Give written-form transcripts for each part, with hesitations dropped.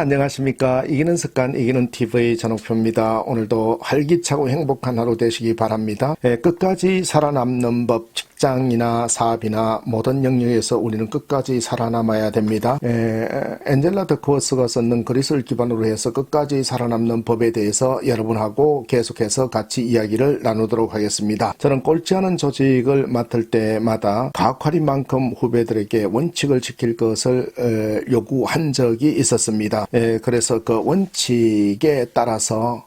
안녕하십니까. 이기는 습관, 이기는 TV 전옥표입니다. 오늘도 활기차고 행복한 하루 되시기 바랍니다. 끝까지 살아남는 법, 직장이나 사업이나 모든 영역에서 우리는 끝까지 살아남아야 됩니다. 엔젤라 더크워스가 썼는 그리스를 기반으로 해서 끝까지 살아남는 법에 대해서 여러분하고 계속해서 같이 이야기를 나누도록 하겠습니다. 저는 꼴찌 않은 조직을 맡을 때마다 가학할인만큼 후배들에게 원칙을 지킬 것을 요구한 적이 있었습니다. 그래서 그 원칙에 따라서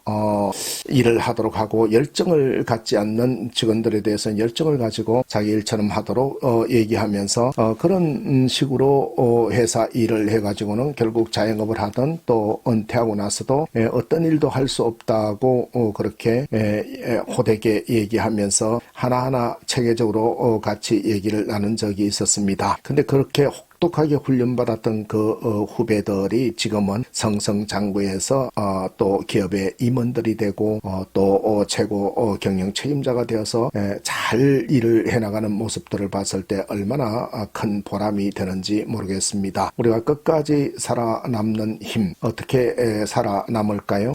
일을 하도록 하고, 열정을 갖지 않는 직원들에 대해서는 열정을 가지고 자기 일처럼 하도록 얘기하면서 그런 식으로 회사 일을 해가지고는 결국 자영업을 하든 또 은퇴하고 나서도 어떤 일도 할 수 없다고 그렇게 호되게 얘기하면서 하나하나 체계적으로 같이 얘기를 나눈 적이 있었습니다. 근데 그렇게 똑똑하게 훈련받았던 그 후배들이 지금은 성성장구해서 또 기업의 임원들이 되고 또 최고 경영 책임자가 되어서 잘 일을 해나가는 모습들을 봤을 때 얼마나 큰 보람이 되는지 모르겠습니다. 우리가 끝까지 살아남는 힘, 어떻게 살아남을까요?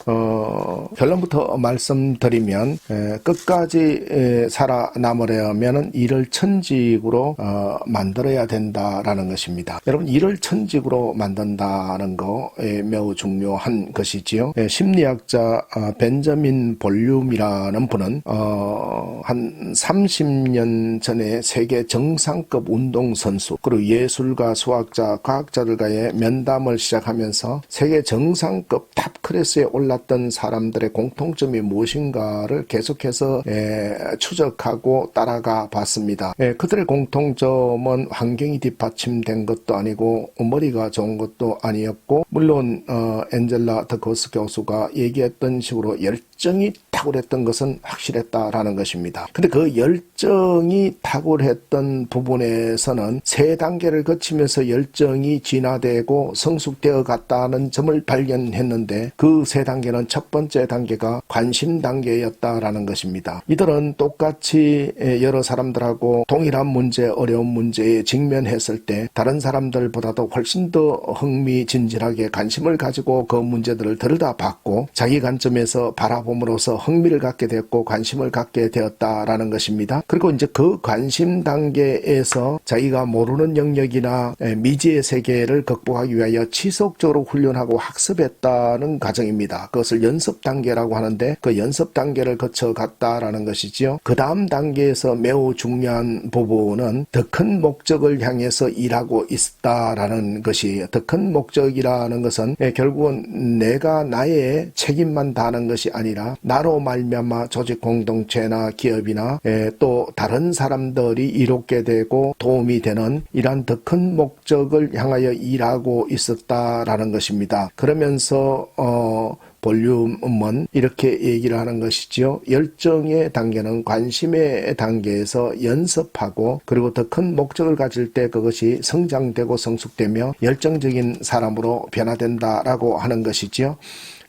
결론부터 말씀드리면 끝까지 살아남으려면 일을 천직으로 만들어야 된다라는 것입니다. 여러분, 일을 천직으로 만든다는 거 매우 중요한 것이지요. 심리학자 벤저민 볼륨이라는 분은 한 30년 전에 세계 정상급 운동선수 그리고 예술가, 수학자, 과학자들과의 면담을 시작하면서 세계 정상급 탑 클래스에 올랐던 사람들의 공통점이 무엇인가를 계속해서 추적하고 따라가 봤습니다. 그들의 공통점은 환경이 뒷받침된 것도 아니고 머리가 좋은 것도 아니었고, 물론 엔젤라 더크워스 교수가 얘기했던 식으로 열정이 탁월했던 것은 확실했다라는 것입니다. 근데 그 열정이 탁월했던 부분에서는 세 단계를 거치면서 열정이 진화되고 성숙되어 갔다는 점을 발견했는데, 그 세 단계는 첫 번째 단계가 관심 단계였다라는 것입니다. 이들은 똑같이 여러 사람들하고 동일한 문제, 어려운 문제에 직면했을 때 다른 사람들보다도 훨씬 더 흥미진진하게 관심을 가지고 그 문제들을 들여다봤고, 자기 관점에서 바라봄으로써 흥미를 갖게 됐고 관심을 갖게 되었다라는 것입니다. 그리고 이제 그 관심 단계에서 자기가 모르는 영역이나 미지의 세계를 극복하기 위하여 지속적으로 훈련하고 학습했다는 과정입니다. 그것을 연습 단계라고 하는데, 그 연습 단계를 거쳐갔다라는 것이지요. 그 다음 단계에서 매우 중요한 부분은 더 큰 목적을 향해서 일하고 있다라는 것이, 더 큰 목적이라는 것은 결국은 내가 나의 책임만 다하는 것이 아니라 나로 말미암아 조직 공동체나 기업이나 또 다른 사람들이 이롭게 되고 도움이 되는 이러한 더 큰 목적을 향하여 일하고 있었다라는 것입니다. 그러면서 볼륨은 이렇게 얘기를 하는 것이지요. 열정의 단계는 관심의 단계에서 연습하고, 그리고 더 큰 목적을 가질 때 그것이 성장되고 성숙되며 열정적인 사람으로 변화된다라고 하는 것이지요.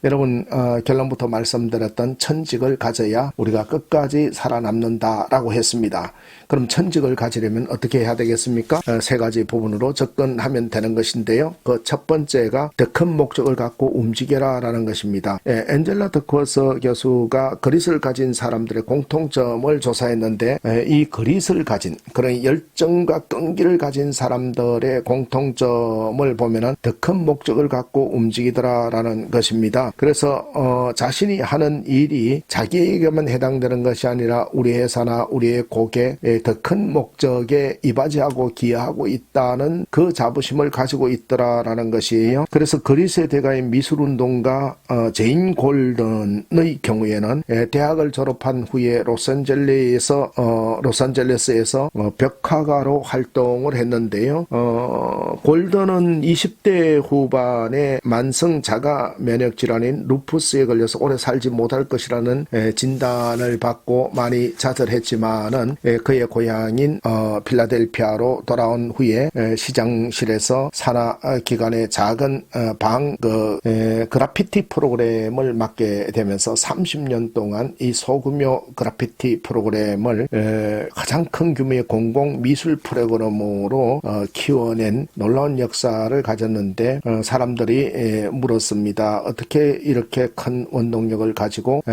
여러분, 결론부터 말씀드렸던 천직을 가져야 우리가 끝까지 살아남는다라고 했습니다. 그럼 천직을 가지려면 어떻게 해야 되겠습니까? 세 가지 부분으로 접근하면 되는 것인데요. 그 첫 번째가 더 큰 목적을 갖고 움직여라 라는 것입니다. 엔젤라 더크워스 교수가 그릿을 가진 사람들의 공통점을 조사했는데, 이 그릿을 가진, 그런 열정과 끈기를 가진 사람들의 공통점을 보면은 더 큰 목적을 갖고 움직이더라라는 것입니다. 그래서 자신이 하는 일이 자기에게만 해당되는 것이 아니라 우리 회사나 우리의 고객의 더 큰 목적에 이바지하고 기여하고 있다는 그 자부심을 가지고 있더라라는 것이에요. 그래서 그리스의 대가인 미술운동가 제인 골든의 경우에는 대학을 졸업한 후에 로스앤젤레스에서 벽화가로 활동을 했는데요. 골든은 20대 후반에 만성 자가 면역 질환 질환인 루푸스에 걸려서 오래 살지 못할 것이라는 진단을 받고 많이 좌절했지만은 그의 고향인 필라델피아로 돌아온 후에 시장실에서 산하기관의 작은 그래피티 프로그램을 맡게 되면서 30년 동안 이 소규모 그래피티 프로그램을 가장 큰 규모의 공공 미술 프로그램으로 키워낸 놀라운 역사를 가졌는데 사람들이 물었습니다. 어떻게 이렇게 큰 원동력을 가지고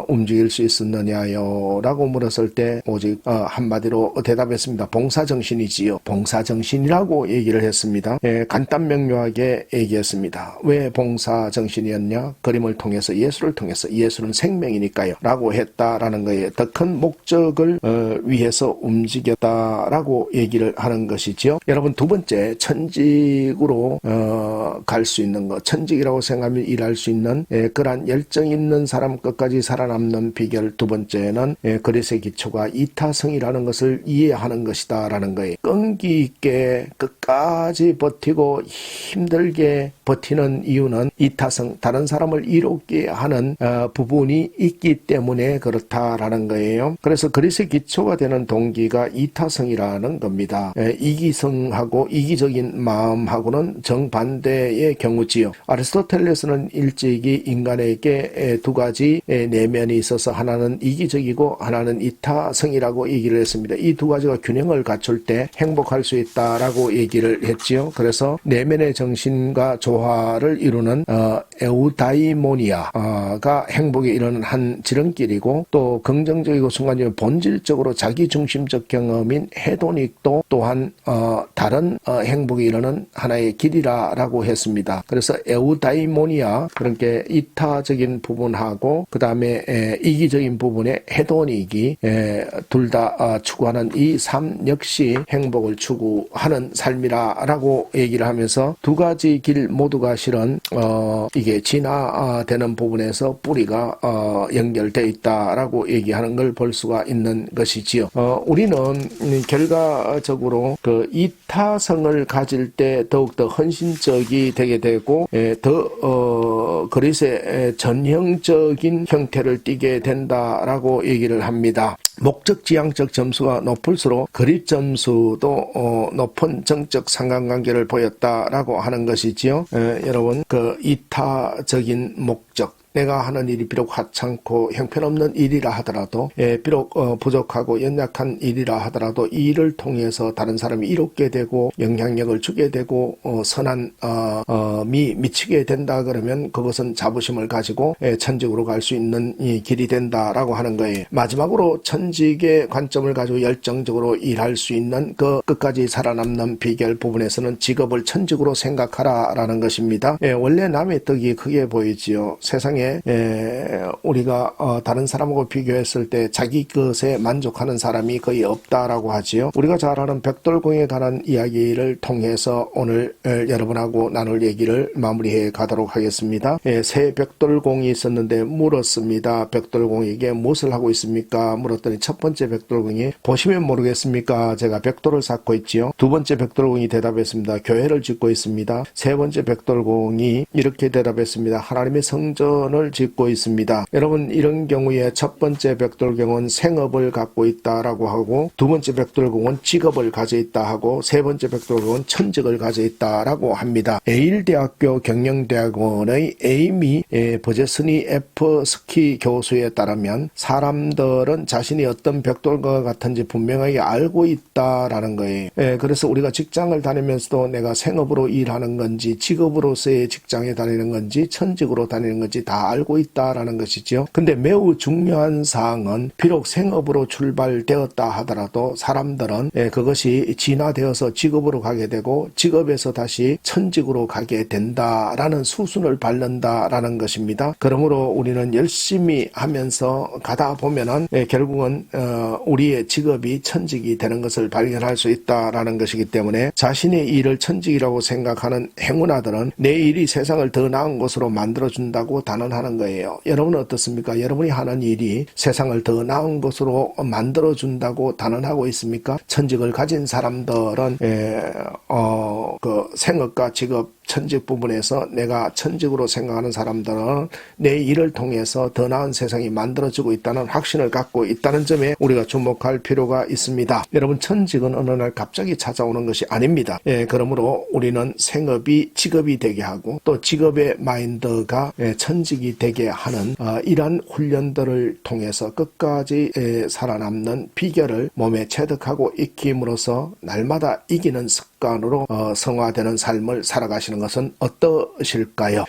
움직일 수 있었느냐요? 라고 물었을 때 오직 한마디로 대답했습니다. 봉사정신이지요. 봉사정신이라고 얘기를 했습니다. 간단 명료하게 얘기했습니다. 왜 봉사정신이었냐? 그림을 통해서 예술을 통해서 예술은 생명이니까요. 라고 했다라는 거예요. 더 큰 목적을 위해서 움직였다라고 얘기를 하는 것이죠. 여러분 두 번째 천직으로 갈 수 있는 것, 천직이라고 생각하면 일할 수 있는 그러한 열정 있는 사람 끝까지 살아남는 비결 두 번째는 그리스의 기초가 이타성이라는 것을 이해하는 것이다 라는 거예요. 끈기 있게 끝까지 버티고 힘들게 버티는 이유는 이타성, 다른 사람을 이롭게 하는 부분이 있기 때문에 그렇다라는 거예요. 그래서 그리스의 기초가 되는 동기가 이타성이라는 겁니다. 이기성하고 이기적인 마음하고는 정반대의 경우지요. 아리스토텔레스는 일찍이 인간에게 두 가지 내면이 있어서 하나는 이기적이고 하나는 이타성이라고 얘기를 했습니다. 이 두 가지가 균형을 갖출 때 행복할 수 있다라고 얘기를 했지요. 그래서 내면의 정신과 조화를 이루는 에우다이모니아가 행복에 이르는 한 지름길이고 또 긍정적이고 순간적이고 본질적으로 자기중심적 경험인 헤도닉도 또한 다른 행복에 이르는 하나의 길이라고 했습니다. 그래서 에우다이모니아 그러니까 이타적인 부분하고 그 다음에 이기적인 부분의 헤도닉이 둘 다 추구하는 이 삶 역시 행복을 추구하는 삶이라고 얘기를 하면서 두 가지 길 모두가 실은 이게 진화되는 부분에서 뿌리가 연결되어 있다라고 얘기하는 걸 볼 수가 있는 것이지요. 우리는 결과적으로 그 이타성을 가질 때 더욱더 헌신적이 되게 되고 더 그리스의 전형적인 형태를 띠게 된다라고 얘기를 합니다. 목적지향적 점수가 높을수록 그립 점수도 높은 정적 상관관계를 보였다라고 하는 것이지요. 여러분 그 이타적인 목적 내가 하는 일이 비록 하찮고 형편없는 일이라 하더라도 비록 부족하고 연약한 일이라 하더라도 이 일을 통해서 다른 사람이 이롭게 되고 영향력을 주게 되고 선한 미치게 된다 그러면 그것은 자부심을 가지고 천직으로 갈 수 있는 이 길이 된다라고 하는 거예요. 마지막으로 천직의 관점을 가지고 열정적으로 일할 수 있는 그 끝까지 살아남는 비결 부분에서는 직업을 천직으로 생각하라라는 것입니다. 원래 남의 떡이 크게 보이지요. 세상에 우리가 다른 사람하고 비교했을 때 자기 것에 만족하는 사람이 거의 없다라고 하지요. 우리가 잘 아는 벽돌공에 관한 이야기를 통해서 오늘 여러분하고 나눌 얘기를 마무리해 가도록 하겠습니다. 새 벽돌공이 있었는데 물었습니다. 벽돌공에게 무엇을 하고 있습니까? 물었더니 첫 번째 벽돌공이 보시면 모르겠습니까? 제가 벽돌을 쌓고 있지요. 두 번째 벽돌공이 대답했습니다. 교회를 짓고 있습니다. 세 번째 벽돌공이 이렇게 대답했습니다. 하나님의 성전을 짓고 있습니다. 여러분 이런 경우에 첫 번째 벽돌공은 생업을 갖고 있다라고 하고 두 번째 벽돌공은 직업을 가져 있다 하고 세 번째 벽돌공은 천직을 가져 있다라고 합니다. 에일대학교 경영대학원의 에이미 버제스니 F 스키 교수에 따르면 사람들은 자신이 어떤 벽돌과 같은지 분명하게 알고 있다라는 거예요. 그래서 우리가 직장을 다니면서도 내가 생업으로 일하는 건지 직업으로서의 직장에 다니는 건지 천직으로 다니는 건지 다 알고 있다라는 것이죠. 근데 매우 중요한 사항은 비록 생업으로 출발되었다 하더라도 사람들은 그것이 진화되어서 직업으로 가게 되고 직업에서 다시 천직으로 가게 된다라는 수순을 밟는다라는 것입니다. 그러므로 우리는 열심히 하면서 가다 보면은 결국은 우리의 직업이 천직이 되는 것을 발견할 수 있다라는 것이기 때문에 자신의 일을 천직이라고 생각하는 행운아들은 내 일이 세상을 더 나은 곳으로 만들어준다고 단언하는 거예요. 여러분은 어떻습니까? 여러분이 하는 일이 세상을 더 나은 곳으로 만들어준다고 단언하고 있습니까? 천직을 가진 사람들은 그 생업과 직업 천직 부분에서 내가 천직으로 생각하는 사람들은 내 일을 통해서 더 나은 세상이 만들어지고 있다는 확신을 갖고 있다는 점에 우리가 주목할 필요가 있습니다. 여러분, 천직은 어느 날 갑자기 찾아오는 것이 아닙니다. 그러므로 우리는 생업이 직업이 되게 하고 또 직업의 마인드가 천직이 되게 하는 이러한 훈련들을 통해서 끝까지 살아남는 비결을 몸에 체득하고 익힘으로써 날마다 이기는 습관으로 성화되는 삶을 살아가시는 것은 어떠실까요?